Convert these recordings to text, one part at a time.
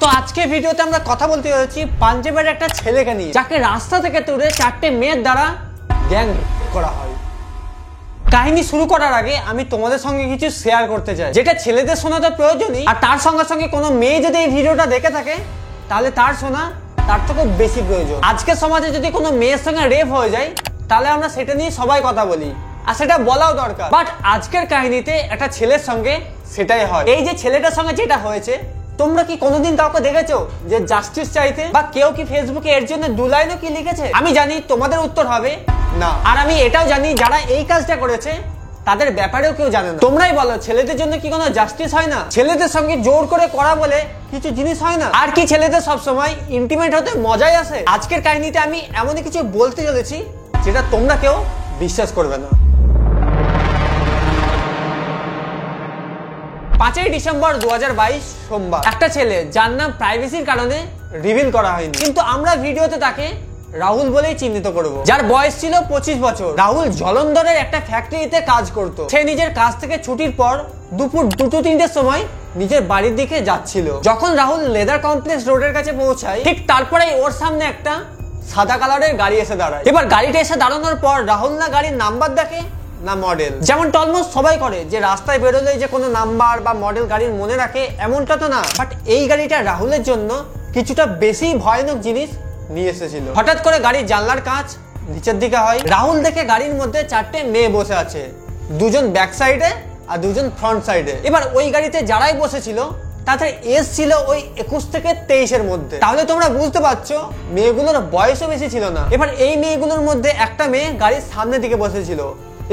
তো আজকে ভিডিওতে আমরা কথা বলতে যাচ্ছি পাঞ্জাবের একটা ছেলেকে নিয়ে, যাকে রাস্তা থেকে তুলে 4টে মেয়ের দ্বারা গ্যাং করা হয়। কাহিনী শুরু করার আগে আমি তোমাদের সঙ্গে কিছু শেয়ার করতে চাই, যেটা ছেলেদের শোনা তো প্রয়োজনই, আর তার সঙ্গে সঙ্গে কোনো মেয়ে যদি এই ভিডিওটা দেখে থাকে তাহলে তার শোনা তার থেকে বেশি প্রয়োজন। আজকের সমাজে যদি কোনো মেয়ের সঙ্গে রেপ হয়ে যায় তাহলে আমরা সেটা নিয়ে সবাই কথা বলি, আর সেটা বলাও দরকার। বাট আজকের কাহিনীতে একটা ছেলের সঙ্গে সেটাই হয়। এই যে ছেলেটার সঙ্গে যেটা হয়েছে, তোমরা কি কোনোদিন কাউকে দেখেছো যে জাস্টিস চাইতে, বা কেউ কি ফেসবুকে এর জন্য 2 লাইনও কি লিখেছে? আমি জানি তোমাদের উত্তর হবে না, আর আমি এটাও জানি যারা এই কাজটা করেছে তাদের ব্যাপারেও কেউ জানে না। তোমরাই বলো, ছেলেদের জন্য কি কোনো জাস্টিস হয় না? ছেলেদের সঙ্গে জোর করে করা বলে কিছু জিনিস হয় না? আর কি ছেলেদের সবসময় ইন্টিমেট হতে মজাই আসে? আজকের কাহিনীতে আমি এমনই কিছু বলতে চলেছি যেটা তোমরা কেউ বিশ্বাস করবে না। 5ই ডিসেম্বর 2022 সোমবার, একটা ছেলে যার নাম প্রাইভেসির কারণে রিভিল করা হয়নি, কিন্তু আমরা ভিডিওতে তাকে রাহুল বলেই চিহ্নিত করব, যার বয়স ছিল 25 বছর। রাহুল জলন্ধরের একটা ফ্যাক্টরিতে কাজ করত। সে নিজের কাজ থেকে ছুটির পর দুপুর 2-3টের সময় নিজের বাড়ির দিকে যাচ্ছিল। যখন রাহুল লেদার কমপ্লেক্স রোডের কাছে পৌঁছায়, ঠিক তারপরেই ওর সামনে একটা সাদা কালারের গাড়ি এসে দাঁড়ায়। এবার গাড়িটা এসে দাঁড়ানোর পর রাহুল না গাড়ির নাম্বার দেখে না মডেল, যেমনটা অলমোস্ট সবাই করে, যে রাস্তায় বেরোলে যে কোনো নাম্বার বা মডেল গাড়ির মনে রাখে, এমনটা তো না। বাট এই গাড়িটা রাহুলের জন্য কিছুটা বেশি ভয়ানক জিনিস নিয়ে এসেছিল। হঠাৎ করে গাড়ির জানলার কাঁচ নিচের দিকে হয়। রাহুল দেখে গাড়ির মধ্যে 4টে মেয়ে বসে আছে, 2জন ব্যাক সাইডে আর 2জন ফ্রন্ট সাইডে। এবার ওই গাড়িতে যারাই বসেছিল তাদের এজ ছিল ওই 21 থেকে 23-এর মধ্যে। তাহলে তোমরা বুঝতে পারছো মেয়েগুলোর বয়সও বেশি ছিল না। এবার এই মেয়েগুলোর মধ্যে একটা মেয়ে গাড়ির সামনের দিকে বসেছিল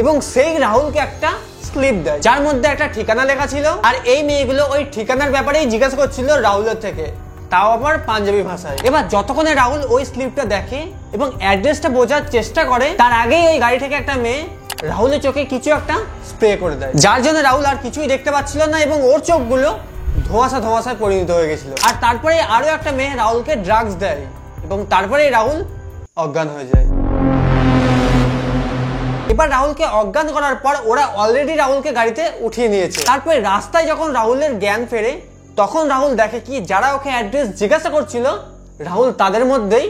এবং সেই রাহুলকে একটা স্লিপ দেয়, যার মধ্যে একটা ঠিকানা লেখা ছিল। আর এই মেয়েগুলো ওই ঠিকানার ব্যাপারেই জিজ্ঞাসা করছিল রাহুলের থেকে, তাও আবার পাঞ্জাবি ভাষায়। এবার যতক্ষণে রাহুল ওই স্লিপটা দেখে এবং অ্যাড্রেসটা বোঝার চেষ্টা করে, তার আগেই এই গাড়ি থেকে একটা মেয়ে রাহুলের চোখে কিছু একটা স্প্রে করে দেয়, যার জন্য রাহুল আর কিছুই দেখতে পাচ্ছিল না এবং ওর চোখগুলো ধোঁয়াশা ধোঁয়াশায় পরিণত হয়ে গেছিল। আর তারপরে আরো একটা মেয়ে রাহুলকে ড্রাগস দেয় এবং তারপরেই রাহুল অজ্ঞান হয়ে যায়। এবার রাহুলকে অজ্ঞান করার পর ওরা অলরেডি রাহুলকে গাড়িতে উঠিয়ে নিয়েছে। তারপরে রাস্তায় যখন রাহুলের জ্ঞান ফেরে, তখন রাহুল দেখে কি যারা ওকে অ্যাড্রেস জিজ্ঞাসা করছিল রাহুল তাদের মধ্যেই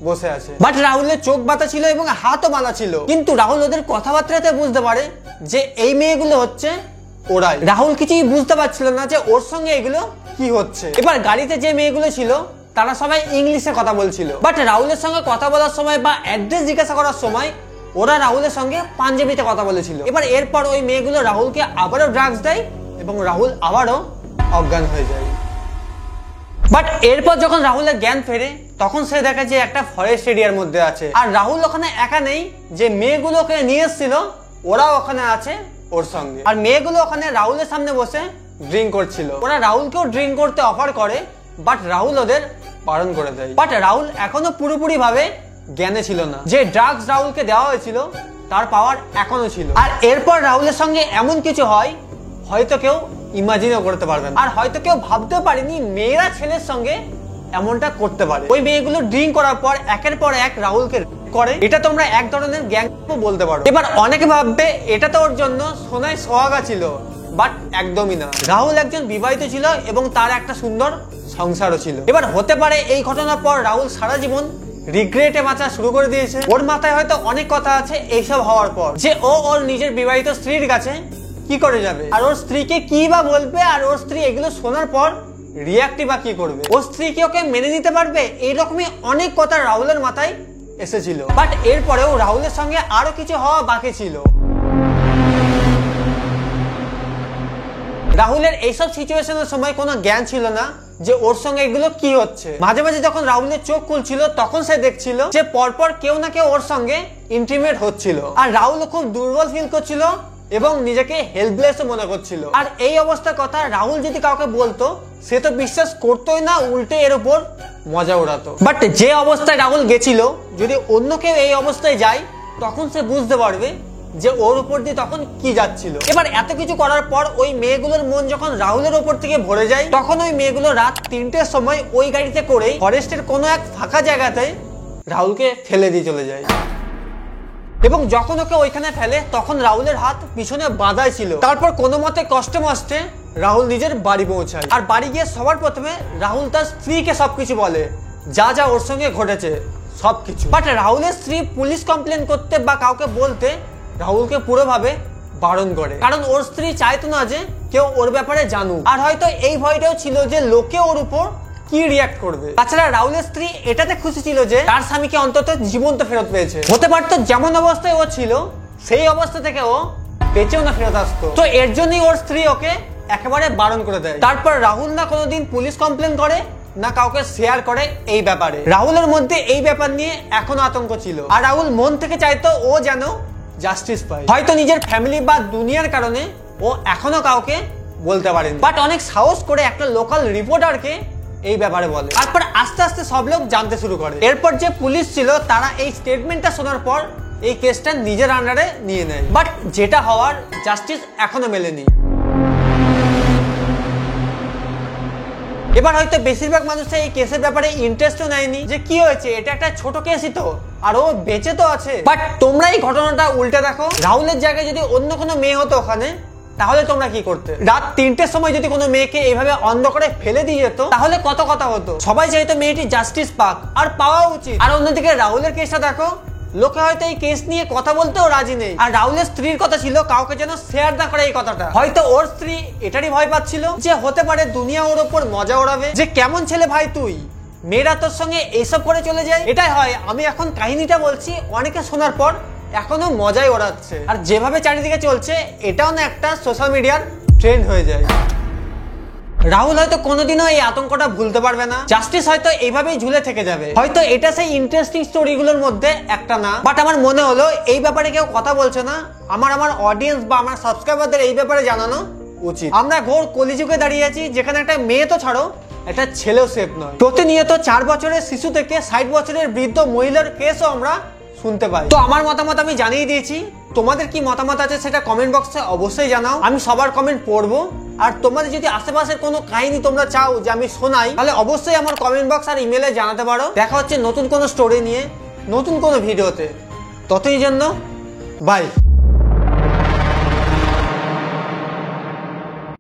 বসে আছে। বাট রাহুলের চোখ বাঁধা ছিল এবং হাতও বাঁধা ছিল, কিন্তু রাহুল ওদের কথাবার্তাতে বুঝতে পারে যে এই মেয়েগুলো হচ্ছে ওরাই। রাহুল কিছুই বুঝতে পারছিল না যে ওর সঙ্গে এগুলো কি হচ্ছে। এবার গাড়িতে যে মেয়েগুলো ছিল তারা সবাই ইংলিশে কথা বলছিল, বাট রাহুলের সঙ্গে কথা বলার সময় বা অ্যাড্রেস জিজ্ঞাসা করার সময় ওরা রাহুলের সঙ্গে পাঞ্জাবিতে কথা বলেছিল। এবার এরপর ওই মেয়েগুলো রাহুলকে আবারও ড্রাগস দেয় এবং রাহুল আবারও অজ্ঞান হয়ে যায়। বাট এরপর যখন রাহুলের জ্ঞান ফেরে, তখন সে দেখে যে একটা ফরেস্ট এরিয়ার মধ্যে আছে, আর রাহুল ওখানে একা নেই। যে মেয়েগুলোকে নিয়ে এসেছিল ওরাও ওখানে আছে ওর সঙ্গে, আর মেয়েগুলো ওখানে রাহুলের সামনে বসে ড্রিঙ্ক করছিল। ওরা রাহুলকেও ড্রিঙ্ক করতে অফার করে, বাট রাহুল ওদের বারণ করে দেয়। বাট রাহুল এখনো পুরোপুরি ভাবে জ্ঞানে ছিল না। যে ড্রাগস রাহুলকে দেওয়া হয়েছিল তার পাওয়ার এখনো ছিল। আর এরপর রাহুলের সঙ্গে এমন কিছু হয় হয়তো কেউ ইমাজিনও করতে পারবে না, আর হয়তো কেউ ভাবতে পারেনি মেয়েরা ছেলের সঙ্গে এমনটা করতে পারে। ওই মেয়েগুলো ড্রিঙ্ক করার পর একের পর এক রাহুলকে করে। এটা তোমরা এক ধরনের গ্যাং বলতে পারো। এবার অনেকে ভাববে এটা তো ওর জন্য সোনায় সোহাগা ছিল, বাট একদমই না। রাহুল একজন বিবাহিত ছিল এবং তার একটা সুন্দর সংসারও ছিল। এবার হতে পারে এই ঘটনার পর রাহুল সারা জীবন রিগ্রেটে বাঁচা শুরু করে দিয়েছে। ওর মাথায় হয়তো অনেক কথা আছে এইসব হওয়ার পর, যে ও ওর নিজের বিবাহিত স্ত্রীর কাছে কি করে যাবে, আর ওর স্ত্রীকে কি বা বলবে, আর ওর স্ত্রী এগুলো শোনার পর রিয়াক্টই বা কি করবে, ওর স্ত্রী কি ওকে মেনে নিতে পারবে? এইরকমই অনেক কথা রাহুলের মাথায় এসেছিল। বাট এরপরেও রাহুলের সঙ্গে আরো কিছু হওয়া বাকি ছিল। রাহুলের এইসব সিচুয়েশনের সময় কোনো জ্ঞান ছিল না যে ওর সঙ্গে এগুলো কি হচ্ছে। মাঝে মাঝে যখন রাহুলের চোখ খুলছিল তখন সে দেখছিল যে পরপর কেউ না কেউ ওর সঙ্গে ইন্টিমেট হচ্ছিল, আর রাহুল খুব দুর্বল ফিল করছিল এবং নিজেকে হেল্পলেসও মনে করছিল। আর এই অবস্থার কথা রাহুল যদি কাউকে বলতো সে তো বিশ্বাস করতোই না, উল্টে এর উপর মজা ওড়াতো। বাট যে অবস্থায় রাহুল গেছিল, যদি অন্য কেউ এই অবস্থায় যায় তখন সে বুঝতে পারবে যে ওর উপর দিয়ে তখন কি যাচ্ছিল। এবার এত কিছু করার পর ওই মেয়েগুলোর মন যখন রাহুলের উপর থেকে ভরে যায়, তখন ওই মেয়েগুলো রাত 3টের সময় ওই গাড়িতে করে ফরেস্টের কোনো এক ফাঁকা জায়গাতে রাহুলকে ফেলে দিয়ে চলে যায়। এবং যখন ওকে ওইখানে ফেলে তখন রাহুলের হাত পিছনে বাঁধাই ছিল। তারপর কোনো মতে কষ্টে মষ্টে রাহুল নিজের বাড়ি পৌঁছায়। আর বাড়ি গিয়ে সবার প্রথমে রাহুল তার স্ত্রীকে সবকিছু বলে, যা যা ওর সঙ্গে ঘটেছে সবকিছু। বাট রাহুলের স্ত্রী পুলিশ কমপ্লেন করতে বা কাউকে বলতে রাহুলকে পুরোভাবে বারণ করে, কারণ ওর স্ত্রী চাইতো না যে কেউ ওর ব্যাপারে জানুক। আর হয়তো এই ভয়টাও ছিল যে লোকে ওর উপর কি রিয়াক্ট করবে। তাছাড়া রাহুলের স্ত্রী এটাতে খুশি ছিল যে তার স্বামীকে অন্তত জীবন্ত ফেরত পেয়েছে। হতে পারতো যেমন অবস্থায় ও ছিল সেই অবস্থা থেকে ও বেঁচেও না ফেরত আসতো। তো এর জন্যই ওর স্ত্রী ওকে একেবারে বারণ করে দেয়। তারপর রাহুল না কোনোদিন পুলিশ কমপ্লেন করে না কাউকে শেয়ার করে এই ব্যাপারে। রাহুলের মধ্যে এই ব্যাপার নিয়ে এখনো আতঙ্ক ছিল, আর রাহুল মন থেকে চাইতো ও যেন জাস্টিস পায়। হয়তো নিজের ফ্যামিলি বা দুনিয়ার কারণে ও এখনো কাউকে বলতে পারেনি, বাট অনেক সাহস করে একটা লোকাল রিপোর্টারকে এই ব্যাপারে বলে। তারপর আস্তে আস্তে সব লোক জানতে শুরু করে। এরপর যে পুলিশ ছিল তারা এই স্টেটমেন্টটা শোনার পর এই কেসটা নিজের আন্ডারে নিয়ে নেয়। বাট যেটা হওয়ার জাস্টিস এখনো মেলেনি। এবার হয়তো বেশিরভাগ মানুষ এই কেসের ব্যাপারে ইন্টারেস্টও নেয়নি, যে কি হয়েছে, এটা একটা ছোট কেসই তো, আর ও বেঁচে তো আছে। বাট তোমরা এই ঘটনাটা উল্টে দেখো, রাহুলের জায়গায় যদি অন্য কোনো মেয়ে হতো ওখানে, তাহলে তোমরা কি করতে? রাত 3টের সময় যদি কোনো মেয়েকে এইভাবে অন্ধ করে ফেলে দিয়ে যেত, তাহলে কত কথা হতো। সবাই চাইতো মেয়েটি জাস্টিস পাক, আর পাওয়া উচিত। আর অন্যদিকে রাহুলের কেসটা দেখো, লোকে হয়তো এই কেস নিয়ে কথা বলতেও রাজি নেই। আর রাহুলের স্ত্রীর কথা ছিল কাউকে যেন শেয়ার না করে এই কথাটা। হয়তো ওর স্ত্রী এটারই ভয় পাচ্ছিল যে হতে পারে দুনিয়া ওর ওপর মজা ওড়াবে, যে কেমন ছেলে ভাই তুই, মেয়েরা তোর সঙ্গে এইসব করে চলে যায়। এটাই হয়, আমি এখন কাহিনীটা বলছি, অনেকে শোনার পর এখনো মজাই ওড়াচ্ছে। আর যেভাবে চারিদিকে চলছে, এটাও না একটা সোশ্যাল মিডিয়ার ট্রেন্ড হয়ে যায়। রাহুল হয়তো কোনোদিনও এই আতঙ্কটা ভুলতে পারবে না, জাস্টিস হয়তো এইভাবেই ঝুলে থেকে যাবে। হয়তো এটা সেই ইন্টারেস্টিং স্টোরিগুলোর মধ্যে একটা না, বাট আমার মনে হলো এই ব্যাপারে কেউ কথা বলছে না, আমার অডিয়েন্স বা আমার সাবস্ক্রাইবারদের এই ব্যাপারে জানানো উচিত। আমরা ঘোর কলিযুগে দাঁড়িয়ে আছি, যেখানে একটা মেয়ে তো ছাড়ো, একটা ছেলেও সেফ নয়। প্রতিনিয়ত 4 বছরের শিশু থেকে 60 বছরের বৃদ্ধ মহিলার কেসও আমরা শুনতে পাই। তো আমার মতামত আমি জানিয়ে দিয়েছি, তোমাদের কি মতামত আছে সেটা কমেন্ট বক্সে অবশ্যই জানাও, আমি সবার কমেন্ট পড়বো। আর তোমাদের যদি আশেপাশের কোনো কাহিনী তোমরা চাও যে আমি শোনাই, তাহলে অবশ্যই আমার কমেন্ট বক্স আর ইমেলে জানাতে পারো। দেখা হচ্ছে নতুন কোনো স্টোরি নিয়ে নতুন কোনো ভিডিওতে, ততই জন্য বাই।